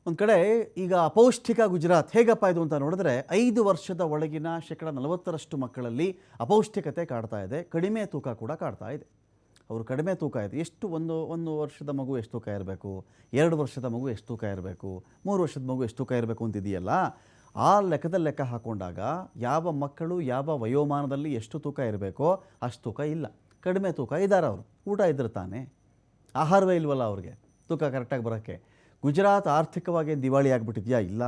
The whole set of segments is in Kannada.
ಒಂದು ಕಡೆ ಈಗ ಅಪೌಷ್ಟಿಕ ಗುಜರಾತ್ ಹೇಗಪ್ಪ ಇದು ಅಂತ ನೋಡಿದ್ರೆ 5 ವರ್ಷದ ಒಳಗಿನ 40% ಮಕ್ಕಳಲ್ಲಿ ಅಪೌಷ್ಟಿಕತೆ ಕಾಡ್ತಾ ಇದೆ. ಕಡಿಮೆ ತೂಕ ಕೂಡ ಕಾಡ್ತಾ ಇದೆ. ಅವರು ಕಡಿಮೆ ತೂಕ ಇದೆ. ಎಷ್ಟು ಒಂದು ವರ್ಷದ ಮಗು ಎಷ್ಟು ತೂಕ ಇರಬೇಕು, 2 ವರ್ಷದ ಮಗು ಎಷ್ಟು ತೂಕ ಇರಬೇಕು, 3 ವರ್ಷದ ಮಗು ಎಷ್ಟು ತೂಕ ಇರಬೇಕು ಅಂತಿದೆಯಲ್ಲ, ಆ ಲೆಕ್ಕದಲ್ಲಿ ಲೆಕ್ಕ ಹಾಕೊಂಡಾಗ ಯಾವ ಮಕ್ಕಳು ಯಾವ ವಯೋಮಾನದಲ್ಲಿ ಎಷ್ಟು ತೂಕ ಇರಬೇಕೋ ಅಷ್ಟು ತೂಕ ಇಲ್ಲ. ಕಡಿಮೆ ತೂಕ ಇದ್ದಾರೆ. ಅವರು ಊಟ ಇದ್ರೆ ತಾನೇ, ಆಹಾರವೇ ಇಲ್ವಲ್ಲ ಅವ್ರಿಗೆ ತೂಕ ಕರೆಕ್ಟಾಗಿ ಬರೋಕ್ಕೆ. ಗುಜರಾತ್ ಆರ್ಥಿಕವಾಗಿ ದಿವಾಳಿ ಆಗಿಬಿಟ್ಟಿದೆಯಾ? ಇಲ್ಲ,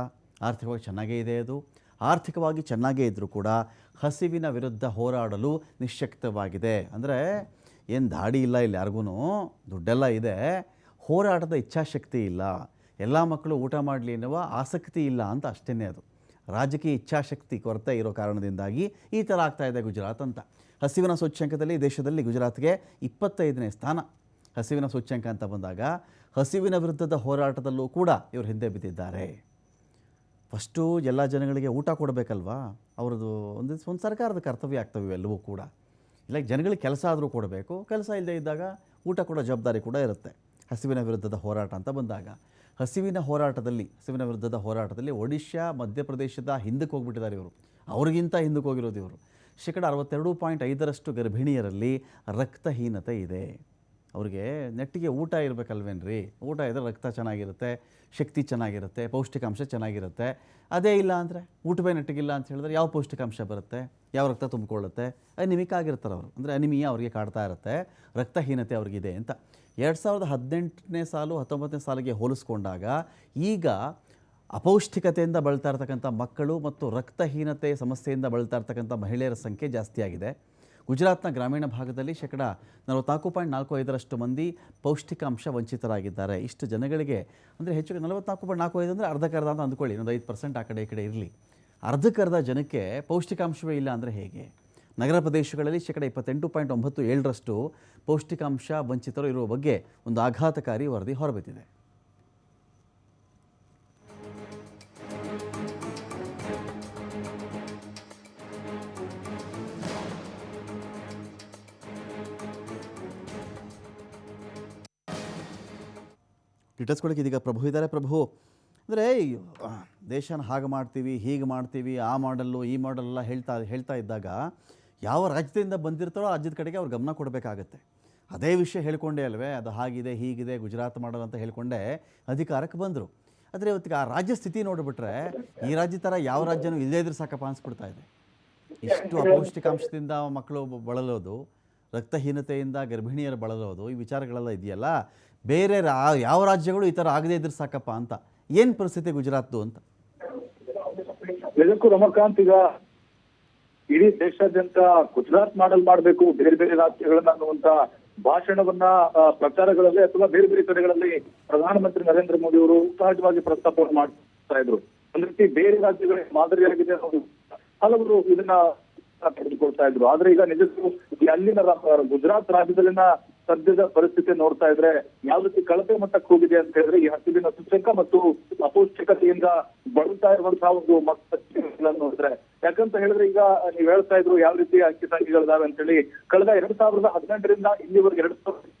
ಆರ್ಥಿಕವಾಗಿ ಚೆನ್ನಾಗೇ ಇದೆ. ಅದು ಆರ್ಥಿಕವಾಗಿ ಚೆನ್ನಾಗೇ ಇದ್ದರೂ ಕೂಡ ಹಸಿವಿನ ವಿರುದ್ಧ ಹೋರಾಡಲು ನಿಶ್ಶಕ್ತವಾಗಿದೆ. ಅಂದರೆ ಏನು ದಾಡಿ ಇಲ್ಲ ಇಲ್ಲಿ ಯಾರಿಗೂ, ದುಡ್ಡೆಲ್ಲ ಇದೆ, ಹೋರಾಟದ ಇಚ್ಛಾಶಕ್ತಿ ಇಲ್ಲ. ಎಲ್ಲ ಮಕ್ಕಳು ಊಟ ಮಾಡಲಿ ಎನ್ನುವ ಆಸಕ್ತಿ ಇಲ್ಲ ಅಂತ ಅಷ್ಟೇ. ಅದು ರಾಜಕೀಯ ಇಚ್ಛಾಶಕ್ತಿ ಕೊರತೆ ಇರೋ ಕಾರಣದಿಂದಾಗಿ ಈ ಥರ ಆಗ್ತಾಯಿದೆ ಗುಜರಾತ್ ಅಂತ. ಹಸಿವಿನ ಸೂಚ್ಯಂಕದಲ್ಲಿ ದೇಶದಲ್ಲಿ ಗುಜರಾತ್ಗೆ 25ನೇ ಸ್ಥಾನ. ಹಸಿವಿನ ಸೂಚ್ಯಂಕ ಅಂತ ಬಂದಾಗ ಹಸಿವಿನ ವಿರುದ್ಧದ ಹೋರಾಟದಲ್ಲೂ ಕೂಡ ಇವರು ಹಿಂದೆ ಬಿದ್ದಿದ್ದಾರೆ. ಫಸ್ಟು ಎಲ್ಲ ಜನಗಳಿಗೆ ಊಟ ಕೊಡಬೇಕಲ್ವಾ, ಅವ್ರದ್ದು ಒಂದು ಸರ್ಕಾರದ ಕರ್ತವ್ಯ ಆಗ್ತವೆ ಇವೆಲ್ಲವೂ ಕೂಡ. ಇಲ್ಲ ಜನಗಳಿಗೆ ಕೆಲಸ ಆದರೂ ಕೊಡಬೇಕು, ಕೆಲಸ ಇಲ್ಲದೆ ಇದ್ದಾಗ ಊಟ ಕೊಡೋ ಜವಾಬ್ದಾರಿ ಕೂಡ ಇರುತ್ತೆ. ಹಸಿವಿನ ವಿರುದ್ಧದ ಹೋರಾಟ ಅಂತ ಬಂದಾಗ ಹಸಿವಿನ ವಿರುದ್ಧದ ಹೋರಾಟದಲ್ಲಿ ಒಡಿಶಾ ಮಧ್ಯಪ್ರದೇಶದ ಹಿಂದಕ್ಕೆ ಹೋಗ್ಬಿಟ್ಟಿದ್ದಾರೆ ಇವರು. ಅವ್ರಿಗಿಂತ ಹಿಂದಕ್ಕೆ ಹೋಗಿರೋದು ಇವರು. 62.5% ಗರ್ಭಿಣಿಯರಲ್ಲಿ ರಕ್ತಹೀನತೆ ಇದೆ. ಅವ್ರಿಗೆ ನೆಟ್ಟಿಗೆ ಊಟ ಇರಬೇಕಲ್ವೇನ್ರಿ? ಊಟ ಇದ್ದರೆ ರಕ್ತ ಚೆನ್ನಾಗಿರುತ್ತೆ, ಶಕ್ತಿ ಚೆನ್ನಾಗಿರುತ್ತೆ, ಪೌಷ್ಟಿಕಾಂಶ ಚೆನ್ನಾಗಿರುತ್ತೆ. ಅದೇ ಇಲ್ಲ ಅಂದರೆ, ಊಟವೇ ನೆಟ್ಟಿಗಿಲ್ಲ ಅಂತ ಹೇಳಿದ್ರೆ ಯಾವ ಪೌಷ್ಟಿಕಾಂಶ ಬರುತ್ತೆ, ಯಾವ ರಕ್ತ ತುಂಬಿಕೊಳ್ಳುತ್ತೆ? ಅನಿಮಿಕ್ ಆಗಿರ್ತಾರೆ ಅವರು. ಅಂದರೆ ಅನಿಮಿಯಾ ಅವರಿಗೆ ಕಾಡ್ತಾ ಇರುತ್ತೆ, ರಕ್ತಹೀನತೆ ಅವ್ರಿಗಿದೆ ಅಂತ. 2018ನೇ ಸಾಲು 19ನೇ ಸಾಲಿಗೆ ಹೋಲಿಸ್ಕೊಂಡಾಗ ಈಗ ಅಪೌಷ್ಟಿಕತೆಯಿಂದ ಬಳಲ್ತಾ ಇರ್ತಕ್ಕಂಥ ಮಕ್ಕಳು ಮತ್ತು ರಕ್ತಹೀನತೆ ಸಮಸ್ಯೆಯಿಂದ ಬಳಲ್ತಾ ಇರ್ತಕ್ಕಂಥ ಮಹಿಳೆಯರ ಸಂಖ್ಯೆ ಜಾಸ್ತಿ ಆಗಿದೆ. ಗುಜರಾತ್ನ ಗ್ರಾಮೀಣ ಭಾಗದಲ್ಲಿ 44.45% ಮಂದಿ ಪೌಷ್ಟಿಕಾಂಶ ವಂಚಿತರಾಗಿದ್ದಾರೆ. ಇಷ್ಟು ಜನಗಳಿಗೆ ಅಂದರೆ ಹೆಚ್ಚು 44.45 ಅಂದರೆ ಅರ್ಧಕ್ಕರ್ಧ ಅಂತ ಅಂದ್ಕೊಳ್ಳಿ, ಇನ್ನೊಂದು 5% ಆ ಕಡೆ ಈ ಕಡೆ ಇರಲಿ. ಅರ್ಧಕ್ಕರ್ಧ ಜನಕ್ಕೆ ಪೌಷ್ಟಿಕಾಂಶವೇ ಇಲ್ಲ ಅಂದರೆ ಹೇಗೆ? ನಗರ ಪ್ರದೇಶಗಳಲ್ಲಿ 28.97% ಪೌಷ್ಟಿಕಾಂಶ ವಂಚಿತರು ಇರುವ ಬಗ್ಗೆ ಒಂದು ಆಘಾತಕಾರಿ ವರದಿ ಹೊರಬಿದ್ದಿದೆ. ಡೀಟೇಲ್ಸ್ಗಳಿಗೆ ಇದೀಗ ಪ್ರಭು ಇದ್ದಾರೆ. ಪ್ರಭು, ಅಂದರೆ ದೇಶನ ಹಾಗೆ ಮಾಡ್ತೀವಿ, ಹೀಗೆ ಮಾಡ್ತೀವಿ, ಆ ಮಾಡಲ್ಲು ಈ ಮಾಡಲ್ಲ ಹೇಳ್ತಾ ಇದ್ದಾಗ ಯಾವ ರಾಜ್ಯದಿಂದ ಬಂದಿರ್ತಾರೋ ಆ ರಾಜ್ಯದ ಕಡೆಗೆ ಅವ್ರು ಗಮನ ಕೊಡಬೇಕಾಗತ್ತೆ. ಅದೇ ವಿಷಯ ಹೇಳ್ಕೊಂಡೇ ಅಲ್ವೇ, ಅದು ಹಾಗಿದೆ ಹೀಗಿದೆ ಗುಜರಾತ್ ಮಾಡಲ್ ಅಂತ ಹೇಳ್ಕೊಂಡೇ ಅಧಿಕಾರಕ್ಕೆ ಬಂದರು. ಆದರೆ ಇವತ್ತಿಗೆ ಆ ರಾಜ್ಯ ಸ್ಥಿತಿ ನೋಡಿಬಿಟ್ರೆ ಈ ರಾಜ್ಯ ಥರ ಯಾವ ರಾಜ್ಯನೂ ಇಲ್ಲದೇ ಇದ್ರೆ ಸಾಕಪ್ಪ ಅನಿಸ್ಬಿಡ್ತಾ ಇದೆ. ಇಷ್ಟು ಅಪೌಷ್ಟಿಕಾಂಶದಿಂದ ಮಕ್ಕಳು ಬಳಲೋದು, ರಕ್ತಹೀನತೆಯಿಂದ ಗರ್ಭಿಣಿಯರು ಬಳಲೋದು, ಈ ವಿಚಾರಗಳೆಲ್ಲ ಇದೆಯಲ್ಲ, ಬೇರೆ ಯಾವ ರಾಜ್ಯಗಳು ಈ ಥರ ಆಗದೇ ಇದ್ರೆ ಸಾಕಪ್ಪ ಅಂತ. ಏನು ಪರಿಸ್ಥಿತಿ ಗುಜರಾತ್ದು ಅಂತ? ನಿಜಕ್ಕೂ ರಮಕಾಂತ್, ಈಗ ಇಡೀ ದೇಶಾದ್ಯಂತ ಗುಜರಾತ್ ಮಾಡಲ್ ಮಾಡಬೇಕು ಬೇರೆ ಬೇರೆ ರಾಜ್ಯಗಳನ್ನ ಅನ್ನುವಂತ ಭಾಷಣವನ್ನ ಪ್ರಚಾರಗಳಲ್ಲಿ ಅಥವಾ ಬೇರೆ ಬೇರೆ ಕಡೆಗಳಲ್ಲಿ ಪ್ರಧಾನಮಂತ್ರಿ ನರೇಂದ್ರ ಮೋದಿ ಅವರು ಸಹಜವಾಗಿ ಪ್ರಸ್ತಾಪವನ್ನು ಮಾಡ್ತಾ ಇದ್ರು. ಒಂದ್ ರೀತಿ ಬೇರೆ ರಾಜ್ಯಗಳಿಗೆ ಮಾದರಿಯಾಗಿದೆ ಅನ್ನೋದು ಹಲವರು ಇದನ್ನ ಪಡೆದುಕೊಳ್ತಾ ಇದ್ರು. ಆದ್ರೆ ಈಗ ನಿಜಕ್ಕೂ ಅಲ್ಲಿನ ಗುಜರಾತ್ ರಾಜ್ಯದಲ್ಲಿನ ಸದ್ಯದ ಪರಿಸ್ಥಿತಿ ನೋಡ್ತಾ ಇದ್ರೆ ಯಾವ ರೀತಿ ಕಳಪೆ ಮಟ್ಟಕ್ಕೆ ಹೋಗಿದೆ ಅಂತ ಹೇಳಿದ್ರೆ ಈ ಹಸಿವಿನ ಸೂಚ್ಯಂಕ ಮತ್ತು ಅಪೌಷ್ಟಿಕತೆಯಿಂದ ಬಳಲ್ತಾ ಇರುವಂತಹ ಒಂದು ಮಕ್ಕಳನ್ನು ನೋಡಿದ್ರೆ, ಯಾಕಂತ ಹೇಳಿದ್ರೆ ಈಗ ನೀವ್ ಹೇಳ್ತಾ ಇದ್ರು ಯಾವ ರೀತಿ ಅಂಕಿ ಸಂಖ್ಯೆಗಳಿದಾವೆ ಅಂತ ಹೇಳಿ. ಕಳೆದ 2018ರಿಂದ ಇಲ್ಲಿವರೆಗೆ 2000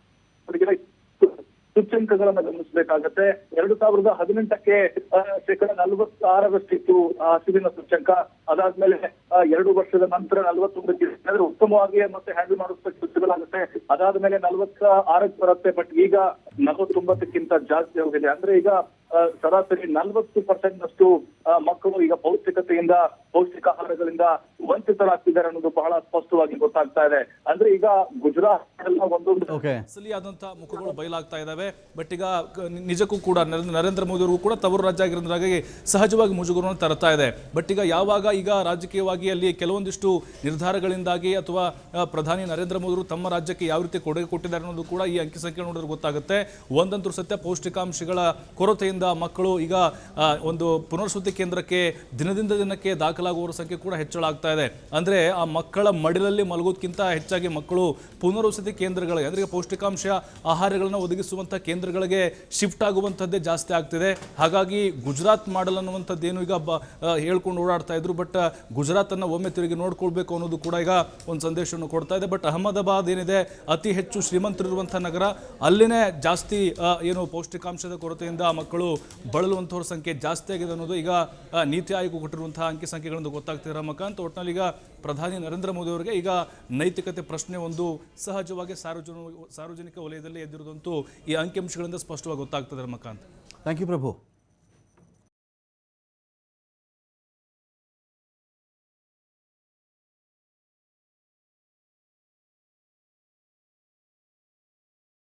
ಸೂಚ್ಯಂಕಗಳನ್ನ ಗಮನಿಸಬೇಕಾಗತ್ತೆ. 2018ಕ್ಕೆ 46% ಹಸಿವಿನ ಸೂಚ್ಯಂಕ. ಅದಾದ್ಮೇಲೆ 2 ವರ್ಷದ ನಂತರ 41ಕ್ಕೆ ಅಂದ್ರೆ ಉತ್ತಮವಾಗಿ ಮತ್ತೆ ಹ್ಯಾಂಡಲ್ ಮಾಡುವ ಸೂಚ್ಯಗಳಾಗುತ್ತೆ. ಅದಾದ್ಮೇಲೆ 46ಕ್ಕೆ ಬರುತ್ತೆ. ಬಟ್ ಈಗ 49ಕ್ಕಿಂತ ಜಾಸ್ತಿ ಹೋಗಿದೆ. ಅಂದ್ರೆ ಈಗ ಸರಾಸರಿ 40% ಮಕ್ಕಳು ಈಗ ಪೌಷ್ಟಿಕತೆಯಿಂದ, ಪೌಷ್ಟಿಕಾಹಾರಗಳಿಂದ ವಂಚಿತರಾಗ್ತಿದ್ದಾರೆ ಅನ್ನೋದು ಬಹಳ ಸ್ಪಷ್ಟವಾಗಿ ಗೊತ್ತಾಗ್ತಾ ಇದೆ. ಅಂದ್ರೆ ಈಗ ಗುಜರಾತ್ ಒಂದೊಂದು ಆದಂತಹ ಮುಖಗಳು ಬಯಲಾಗ್ತಾ ಇದಾವೆ. ಬಟ್ ಈಗ ನಿಜಕ್ಕೂ ಕೂಡ ನರೇಂದ್ರ ಮೋದಿ ಅವರು ಕೂಡ ತವರು ರಾಜ್ಯ ಆಗಿರೋದ್ರಾಗಿ ಸಹಜವಾಗಿ ಮುಜುಗರವನ್ನು ತರ್ತಾ ಇದೆ. ಬಟ್ ಈಗ ಯಾವಾಗ ಈಗ ರಾಜಕೀಯವಾಗಿ ಅಲ್ಲಿ ಕೆಲವೊಂದಿಷ್ಟು ನಿರ್ಧಾರಗಳಿಂದಾಗಿ ಅಥವಾ ಪ್ರಧಾನಿ ನರೇಂದ್ರ ಮೋದಿ ಅವರು ತಮ್ಮ ರಾಜ್ಯಕ್ಕೆ ಯಾವ ರೀತಿ ಕೊಡುಗೆ ಕೊಟ್ಟಿದ್ದಾರೆ ಅನ್ನೋದು ಕೂಡ ಈ ಅಂಕಿ ಸಂಖ್ಯೆ ನೋಡಿದ್ರೆ ಗೊತ್ತಾಗುತ್ತೆ. ಒಂದಂತೂ ಸತ್ಯ, ಪೌಷ್ಟಿಕಾಂಶಗಳ ಕೊರತೆಯಿಂದ ಮಕ್ಕಳು ಈಗ ಒಂದು ಪುನರ್ವಸತಿ ಕೇಂದ್ರಕ್ಕೆ ದಿನದಿಂದ ದಿನಕ್ಕೆ ದಾಖಲಾಗುವವರ ಸಂಖ್ಯೆ ಕೂಡ ಹೆಚ್ಚಳ ಆಗ್ತಾ ಇದೆ. ಅಂದ್ರೆ ಆ ಮಕ್ಕಳ ಮಡಿಲಲ್ಲಿ ಮಲಗೋದಕ್ಕಿಂತ ಹೆಚ್ಚಾಗಿ ಮಕ್ಕಳು ಪುನರ್ವಸತಿ ಕೇಂದ್ರಗಳಿಗೆ ಅಂದ್ರೆ ಪೌಷ್ಟಿಕಾಂಶ ಆಹಾರಗಳನ್ನು ಒದಗಿಸುವಂತಹ ಕೇಂದ್ರಗಳಿಗೆ ಶಿಫ್ಟ್ ಆಗುವಂತದ್ದೇ ಜಾಸ್ತಿ ಆಗ್ತಿದೆ. ಹಾಗಾಗಿ ಗುಜರಾತ್ ಮಾಡಲ್ ಅನ್ನುವಂಥದ್ದೇನು ಈಗ ಹೇಳ್ಕೊಂಡು ಓಡಾಡ್ತಾ ಇದ್ರು. ಬಟ್ ಗುಜರಾತ್ ಅನ್ನ ಒಮ್ಮೆ ತಿರುಗಿ ನೋಡ್ಕೊಳ್ಬೇಕು ಅನ್ನೋದು ಕೂಡ ಈಗ ಒಂದು ಸಂದೇಶವನ್ನು ಕೊಡ್ತಾ ಇದೆ. ಬಟ್ ಅಹಮದಾಬಾದ್ ಏನಿದೆ ಅತಿ ಹೆಚ್ಚು ಶ್ರೀಮಂತರಿರುವಂತಹ ನಗರ, ಅಲ್ಲಿನೇ ಜಾಸ್ತಿ ಏನು ಪೌಷ್ಟಿಕಾಂಶದ ಕೊರತೆಯಿಂದ ಮಕ್ಕಳು ಬಳಲುವಂಥವ್ರ ಸಂಖ್ಯೆ ಜಾಸ್ತಿ ಆಗಿದೆ ಅನ್ನೋದು ಈಗ ನೀತಿ ಆಯೋಗ ಕೊಟ್ಟಿರುವಂತಹ ಅಂಕಿ ಸಂಖ್ಯೆಗಳಿಂದ ಗೊತ್ತಾಗ್ತಿದೆ ರಮಕಾಂತ್. ಒಟ್ಟಿನಲ್ಲಿ ಈಗ ಪ್ರಧಾನಿ ನರೇಂದ್ರ ಮೋದಿ ಅವರಿಗೆ ಈಗ ನೈತಿಕತೆ ಪ್ರಶ್ನೆ ಒಂದು ಸಹಜವಾಗಿ ಸಾರ್ವಜನಿಕ ವಲಯದಲ್ಲಿ ಎದ್ದಿರುವುದಂತೂ ಈ ಅಂಕಿಅಂಶಗಳಿಂದ ಸ್ಪಷ್ಟವಾಗಿ ಗೊತ್ತಾಗ್ತದೆ ರಮಕಾಂತ್. Thank you Prabhu.